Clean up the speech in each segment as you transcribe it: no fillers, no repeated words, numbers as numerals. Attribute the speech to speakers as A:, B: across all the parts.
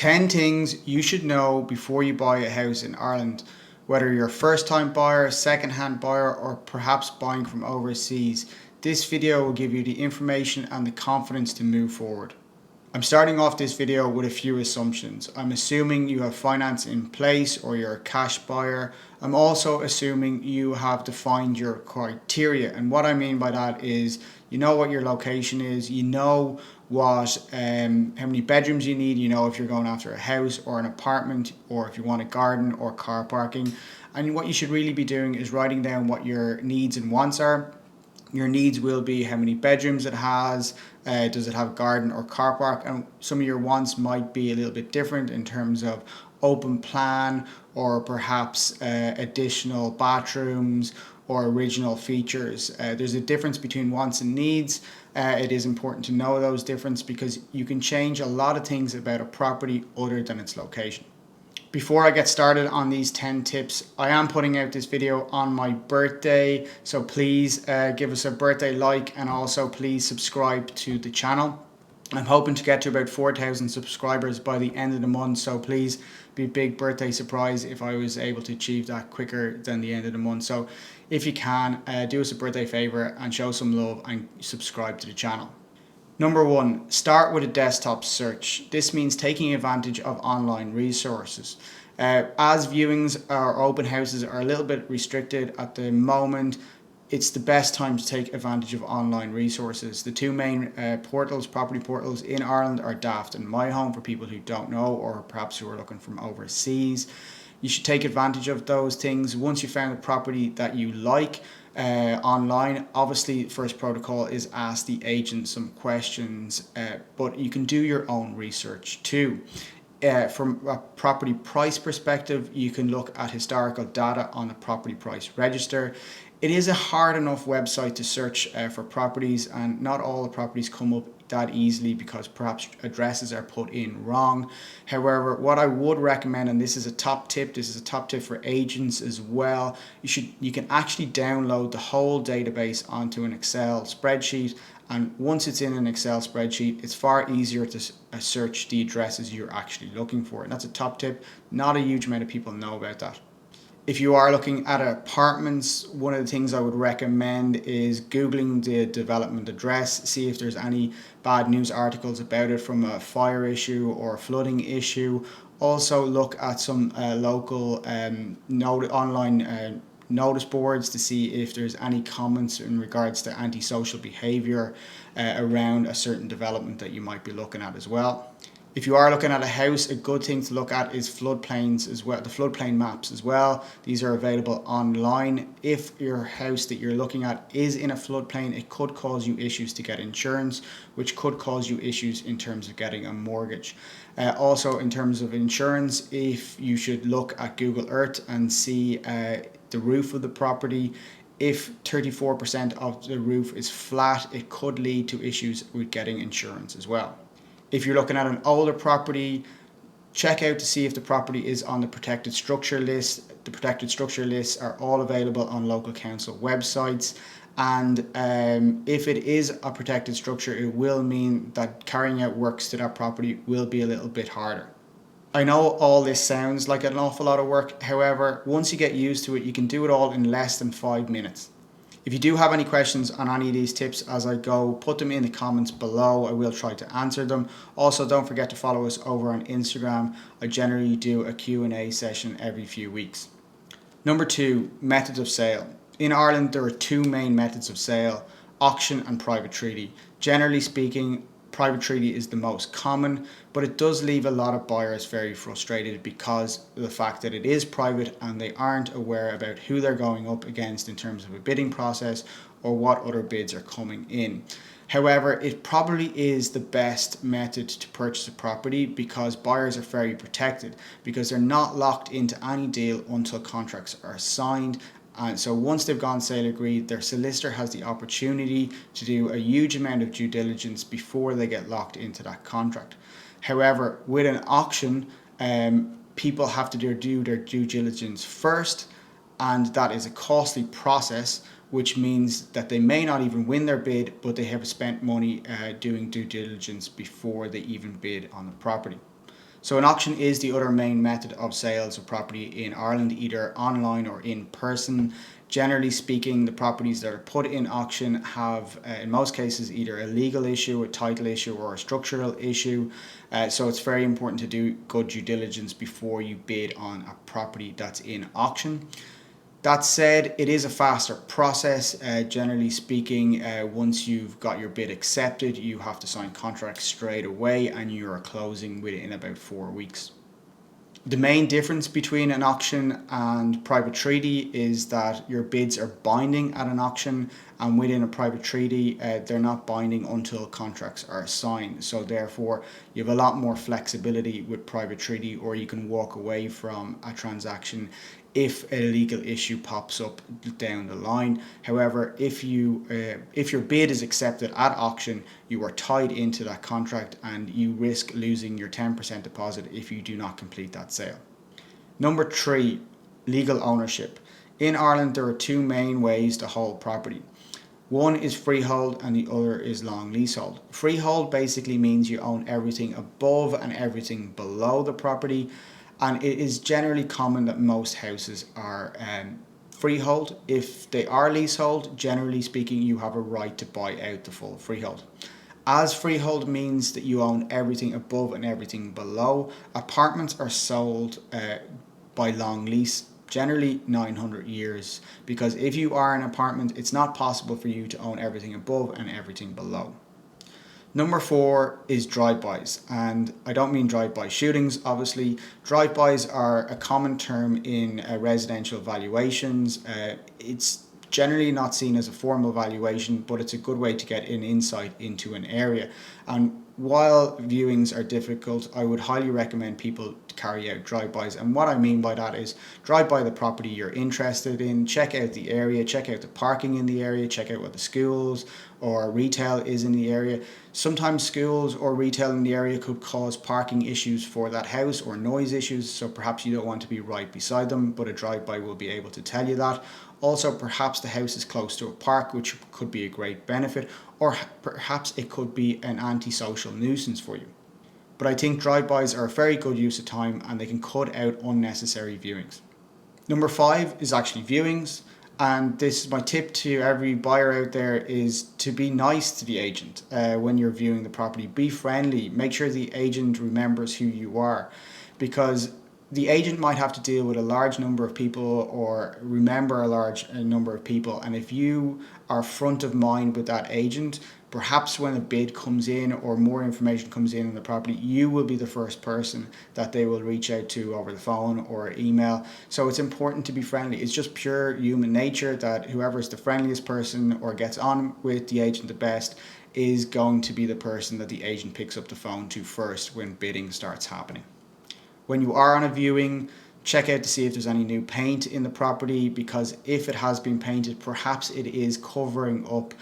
A: 10 things you should know before you buy a house in Ireland, whether you're a first time buyer, second hand buyer, or perhaps buying from overseas. This video will give you the information and the confidence to move forward. I'm starting off this video with a few assumptions. I'm assuming you have finance in place or you're a cash buyer. I'm also assuming you have defined your criteria, and what I mean by that is you know what your location is, you know what how many bedrooms you need, you know if you're going after a house or an apartment, or if you want a garden or car parking. And what you should really be doing is writing down what your needs and wants are. Your needs will be how many bedrooms it has, does it have a garden or car park, and some of your wants might be a little bit different in terms of open plan or perhaps additional bathrooms or original features. There's a difference between wants and needs. It is important to know those differences because you can change a lot of things about a property other than its location. Before I get started on these 10 tips, I am putting out this video on my birthday, so please give us a birthday like, and also please subscribe to the channel. I'm hoping to get to about 4,000 subscribers by the end of the month, so please be a big birthday surprise if I was able to achieve that quicker than the end of the month. So if you can, do us a birthday favor and show some love and subscribe to the channel. Number one, start with a desktop search. This means taking advantage of online resources. As viewings or open houses are a little bit restricted at the moment, it's the best time to take advantage of online resources. The two main property portals in Ireland are Daft and My Home, for people who don't know or perhaps who are looking from overseas. You should take advantage of those things. Once you found a property that you like online, obviously first protocol is ask the agent some questions, but you can do your own research too. From a property price perspective, you can look at historical data on the property price register. It is a hard enough website to search for properties, and not all the properties come up that easily because perhaps addresses are put in wrong. However, what I would recommend, and this is a top tip for agents as well, you can actually download the whole database onto an Excel spreadsheet, and once it's in an Excel spreadsheet, it's far easier to search the addresses you're actually looking for. And that's a top tip. Not a huge amount of people know about that. If you are looking at apartments, one of the things I would recommend is Googling the development address, see if there's any bad news articles about it from a fire issue or a flooding issue. Also look at some local online notice boards to see if there's any comments in regards to antisocial behaviour around a certain development that you might be looking at as well. If you are looking at a house, a good thing to look at is floodplains as well, the floodplain maps as well. These are available online. If your house that you're looking at is in a floodplain, it could cause you issues to get insurance, which could cause you issues in terms of getting a mortgage. Also, in terms of insurance, if you should look at Google Earth and see the roof of the property. If 34% of the roof is flat, it could lead to issues with getting insurance as well. If you're looking at an older property, check out to see if the property is on the protected structure list. The protected structure lists are all available on local council websites, and if it is a protected structure, it will mean that carrying out works to that property will be a little bit harder. I know all this sounds like an awful lot of work. However, once you get used to it, you can do it all in less than 5 minutes. If you do have any questions on any of these tips as I go, put them in the comments below. I will try to answer them. Also, don't forget to follow us over on Instagram. I generally do a Q&A session every few weeks. Number two, methods of sale. In Ireland, there are two main methods of sale: auction and private treaty. Generally speaking, private treaty is the most common, but it does leave a lot of buyers very frustrated because of the fact that it is private and they aren't aware about who they're going up against in terms of a bidding process or what other bids are coming in. However, it probably is the best method to purchase a property because buyers are very protected, because they're not locked into any deal until contracts are signed. And so once they've gone sale agreed, their solicitor has the opportunity to do a huge amount of due diligence before they get locked into that contract. However, with an auction, people have to do their due diligence first, and that is a costly process, which means that they may not even win their bid, but they have spent money doing due diligence before they even bid on the property. So an auction is the other main method of sales of property in Ireland, either online or in person. Generally speaking, the properties that are put in auction have, in most cases, either a legal issue, a title issue, or a structural issue. So it's very important to do good due diligence before you bid on a property that's in auction. That said, it is a faster process. Generally speaking, once you've got your bid accepted, you have to sign contracts straight away and you are closing within about 4 weeks. The main difference between an auction and private treaty is that your bids are binding at an auction, and within a private treaty they're not binding until contracts are signed. So therefore you have a lot more flexibility with private treaty, or you can walk away from a transaction if a legal issue pops up down the line. However, if your bid is accepted at auction, you are tied into that contract and you risk losing your 10% deposit if you do not complete that sale. Number 3, legal ownership. In Ireland, there are 2 main ways to hold property. One is freehold and the other is long leasehold. Freehold basically means you own everything above and everything below the property, and it is generally common that most houses are freehold. If they are leasehold, generally speaking, you have a right to buy out the full freehold. As freehold means that you own everything above and everything below, apartments are sold by long lease, generally 900 years, because if you are an apartment, it's not possible for you to own everything above and everything below. Number 4 is drive-bys, and I don't mean drive-by shootings, obviously. Drive-bys are a common term in residential valuations. It's generally not seen as a formal valuation, but it's a good way to get an insight into an area. And while viewings are difficult, I would highly recommend people to carry out drive-bys. And what I mean by that is drive by the property you're interested in, check out the area, check out the parking in the area, check out what the schools or retail is in the area. Sometimes schools or retail in the area could cause parking issues for that house or noise issues, so perhaps you don't want to be right beside them, but a drive-by will be able to tell you that. Also, perhaps the house is close to a park, which could be a great benefit, or perhaps it could be an antisocial nuisance for you. But I think drive-bys are a very good use of time and they can cut out unnecessary viewings. Number 5 is actually viewings, and this is my tip to every buyer out there, is to be nice to the agent when you're viewing the property. Be friendly, make sure the agent remembers who you are, because the agent might have to deal with a large number of people or remember a large number of people, and if you are front of mind with that agent, perhaps when a bid comes in or more information comes in on the property, you will be the first person that they will reach out to over the phone or email. So it's important to be friendly. It's just pure human nature that whoever is the friendliest person or gets on with the agent the best is going to be the person that the agent picks up the phone to first when bidding starts happening. When you are on a viewing, check out to see if there's any new paint in the property, because if it has been painted, perhaps it is covering up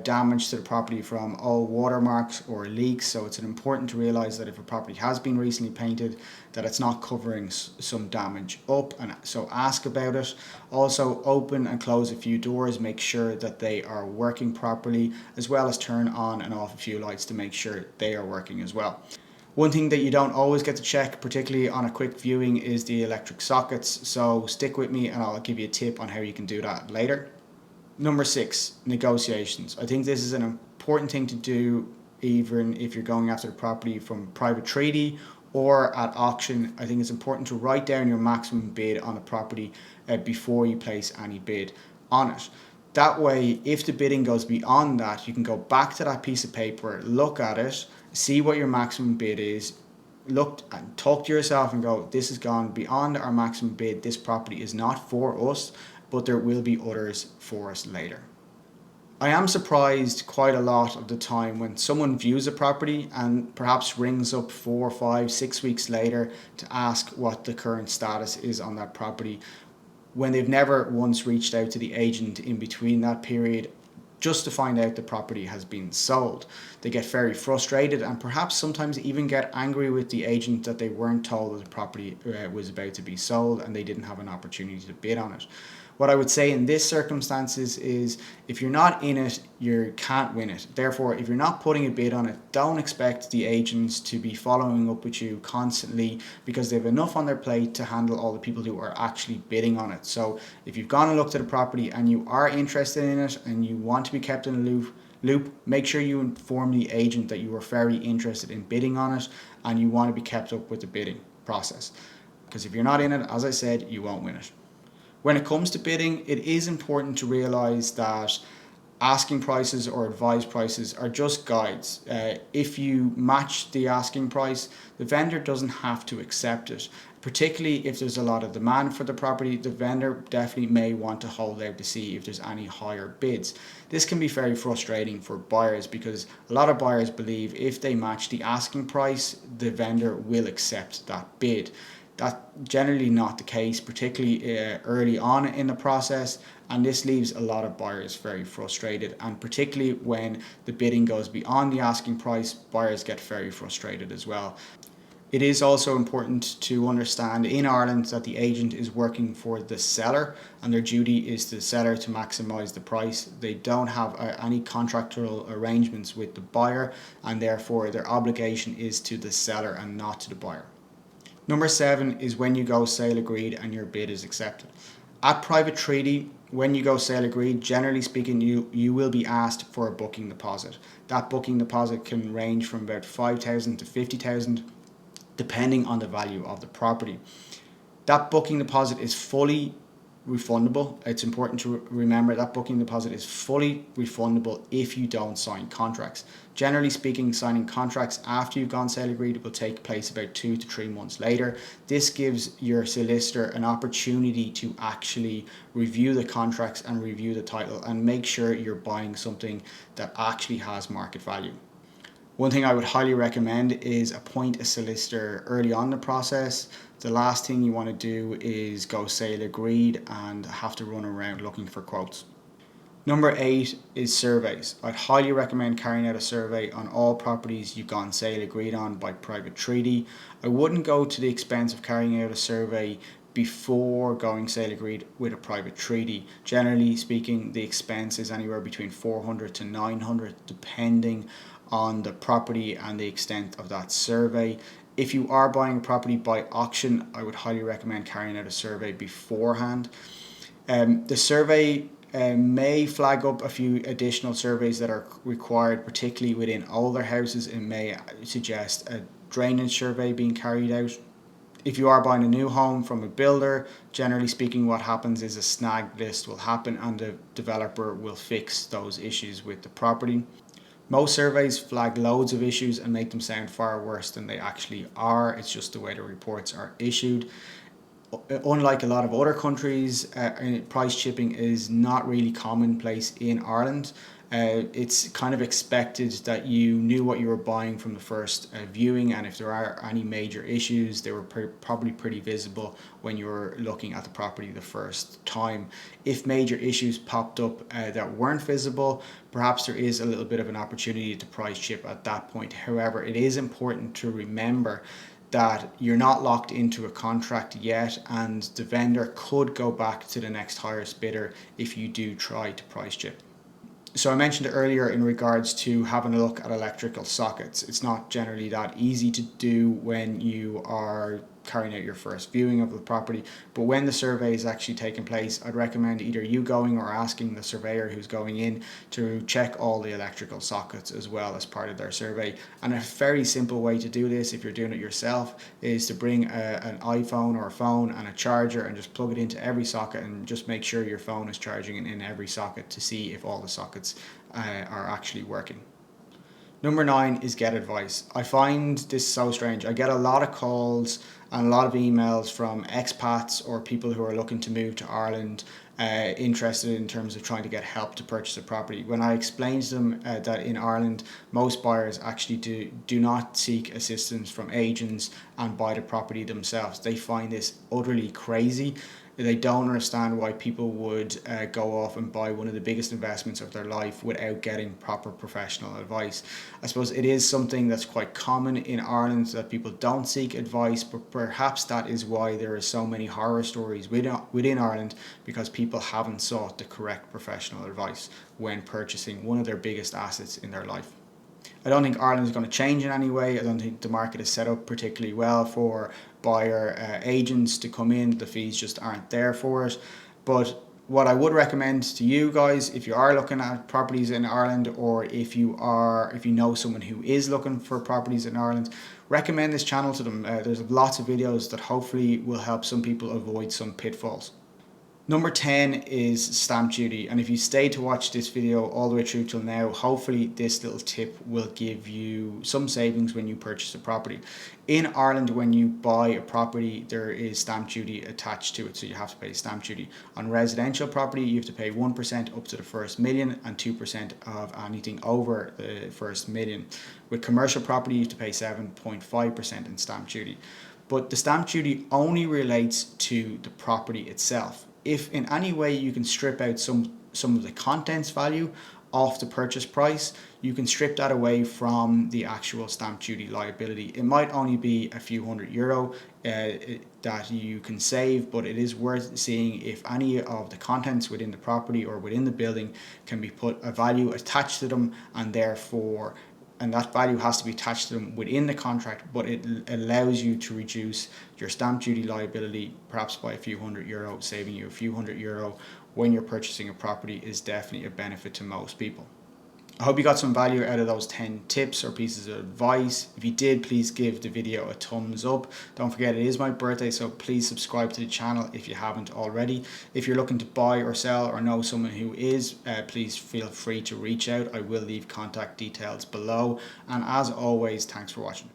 A: damage to the property from old watermarks or leaks. So it's important to realize that if a property has been recently painted, that it's not covering some damage up, and so ask about it. Also, open and close a few doors, make sure that they are working properly, as well as turn on and off a few lights to make sure they are working as well. One thing that you don't always get to check, particularly on a quick viewing, is the electric sockets. So stick with me and I'll give you a tip on how you can do that later. Number 6, negotiations. I think this is an important thing to do even if you're going after the property from private treaty or at auction. I think it's important to write down your maximum bid on the property before you place any bid on it. That way, if the bidding goes beyond that, you can go back to that piece of paper, look at it, see what your maximum bid is, look and talk to yourself and go, this has gone beyond our maximum bid, this property is not for us, but there will be others for us later. I am surprised quite a lot of the time when someone views a property and perhaps rings up 4, 5, 6 weeks later to ask what the current status is on that property, when they've never once reached out to the agent in between that period just to find out the property has been sold. They get very frustrated and perhaps sometimes even get angry with the agent that they weren't told that the property was about to be sold and they didn't have an opportunity to bid on it. What I would say in this circumstances is if you're not in it, you can't win it. Therefore, if you're not putting a bid on it, don't expect the agents to be following up with you constantly, because they have enough on their plate to handle all the people who are actually bidding on it. So if you've gone and looked at a property and you are interested in it and you want to be kept in the loop, make sure you inform the agent that you are very interested in bidding on it and you want to be kept up with the bidding process. Because if you're not in it, as I said, you won't win it. When it comes to bidding, it is important to realize that asking prices or advised prices are just guides. If you match the asking price, the vendor doesn't have to accept it. Particularly if there's a lot of demand for the property, the vendor definitely may want to hold out to see if there's any higher bids. This can be very frustrating for buyers because a lot of buyers believe if they match the asking price, the vendor will accept that bid. That's generally not the case, particularly early on in the process, and this leaves a lot of buyers very frustrated, and particularly when the bidding goes beyond the asking price, buyers get very frustrated as well. It is also important to understand in Ireland that the agent is working for the seller and their duty is the seller to maximise the price. They don't have any contractual arrangements with the buyer, and therefore their obligation is to the seller and not to the buyer. Number 7 is when you go sale agreed and your bid is accepted. At private treaty, when you go sale agreed, generally speaking, you will be asked for a booking deposit. That booking deposit can range from about 5,000 to 50,000, depending on the value of the property. That booking deposit is fully refundable. It's important to remember that booking deposit is fully refundable if you don't sign contracts. Generally speaking, signing contracts after you've gone sale agreed will take place about 2 to 3 months later. This gives your solicitor an opportunity to actually review the contracts and review the title and make sure you're buying something that actually has market value. One thing I would highly recommend is appoint a solicitor early on in the process. The last thing you want to do is go sale agreed and have to run around looking for quotes. Number 8 is surveys. I'd highly recommend carrying out a survey on all properties you've gone sale agreed on by private treaty. I wouldn't go to the expense of carrying out a survey before going sale agreed with a private treaty. Generally speaking, the expense is anywhere between 400 to 900 depending on the property and the extent of that survey. If you are buying a property by auction, I would highly recommend carrying out a survey beforehand. The survey may flag up a few additional surveys that are required, particularly within older houses. It may suggest a drainage survey being carried out. If you are buying a new home from a builder, generally speaking, what happens is a snag list will happen and the developer will fix those issues with the property. Most surveys flag loads of issues and make them sound far worse than they actually are. It's just the way the reports are issued. Unlike a lot of other countries, price chipping is not really commonplace in Ireland. It's kind of expected that you knew what you were buying from the first viewing, and if there are any major issues, they were probably pretty visible when you were looking at the property the first time. If major issues popped up that weren't visible, perhaps there is a little bit of an opportunity to price chip at that point. However, it is important to remember that you're not locked into a contract yet, and the vendor could go back to the next highest bidder if you do try to price chip. So I mentioned earlier in regards to having a look at electrical sockets. It's not generally that easy to do when you are carrying out your first viewing of the property, but when the survey is actually taking place, I'd recommend either you going or asking the surveyor who's going in to check all the electrical sockets as well as part of their survey. And a very simple way to do this, if you're doing it yourself, is to bring an iPhone or a phone and a charger and just plug it into every socket and just make sure your phone is charging in every socket to see if all the sockets are actually working. Number 9 is get advice. I find this so strange. I get a lot of calls and a lot of emails from expats or people who are looking to move to Ireland, interested in terms of trying to get help to purchase a property. When I explain to them that in Ireland most buyers actually do not seek assistance from agents and buy the property themselves, they find this utterly crazy. They don't understand why people would go off and buy one of the biggest investments of their life without getting proper professional advice. I suppose it is something that's quite common in Ireland that people don't seek advice, but perhaps that is why there are so many horror stories within Ireland, because people haven't sought the correct professional advice when purchasing one of their biggest assets in their life. I don't think Ireland is going to change in any way. I don't think the market is set up particularly well for buyer agents to come in. The fees just aren't there for it. But what I would recommend to you guys, if you are looking at properties in Ireland, or if you know someone who is looking for properties in Ireland, recommend this channel to them. There's lots of videos that hopefully will help some people avoid some pitfalls. Number 10 is stamp duty, and if you stay to watch this video all the way through till now, hopefully this little tip will give you some savings when you purchase a property. In Ireland, when you buy a property, there is stamp duty attached to it, so you have to pay stamp duty. On residential property, you have to pay 1% up to the first million and 2% of anything over the first million. With commercial property, you have to pay 7.5% in stamp duty. But the stamp duty only relates to the property itself. If in any way you can strip out some of the contents value off the purchase price, you can strip that away from the actual stamp duty liability. It might only be a few €100 that you can save, but it is worth seeing if any of the contents within the property or within the building can be put a value attached to them, and that value has to be attached to them within the contract, but it allows you to reduce your stamp duty liability perhaps by a few €100. Saving you a few €100 when you're purchasing a property is definitely a benefit to most people. I hope you got some value out of those 10 tips or pieces of advice. If you did, please give the video a thumbs up. Don't forget, it is my birthday, so please subscribe to the channel if you haven't already. If you're looking to buy or sell or know someone who is, please feel free to reach out. I will leave contact details below. And as always, thanks for watching.